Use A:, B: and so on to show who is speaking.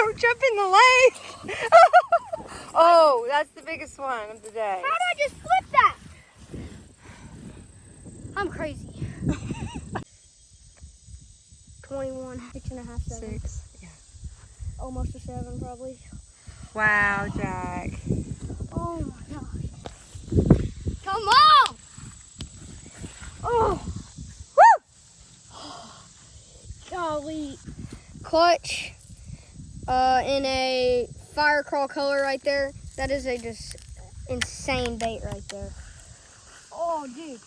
A: Don't jump in the lake. Oh, that's the biggest one of the day.
B: How did I just flip that? I'm crazy. 21, 6.5, 7.
A: 6. Yeah.
B: Almost a 7 probably.
A: Wow, Jack.
B: Oh my gosh. Come on! Oh! Woo! Golly. Clutch in a fire crawl color right there. That is a just insane bait right there. Oh, dude.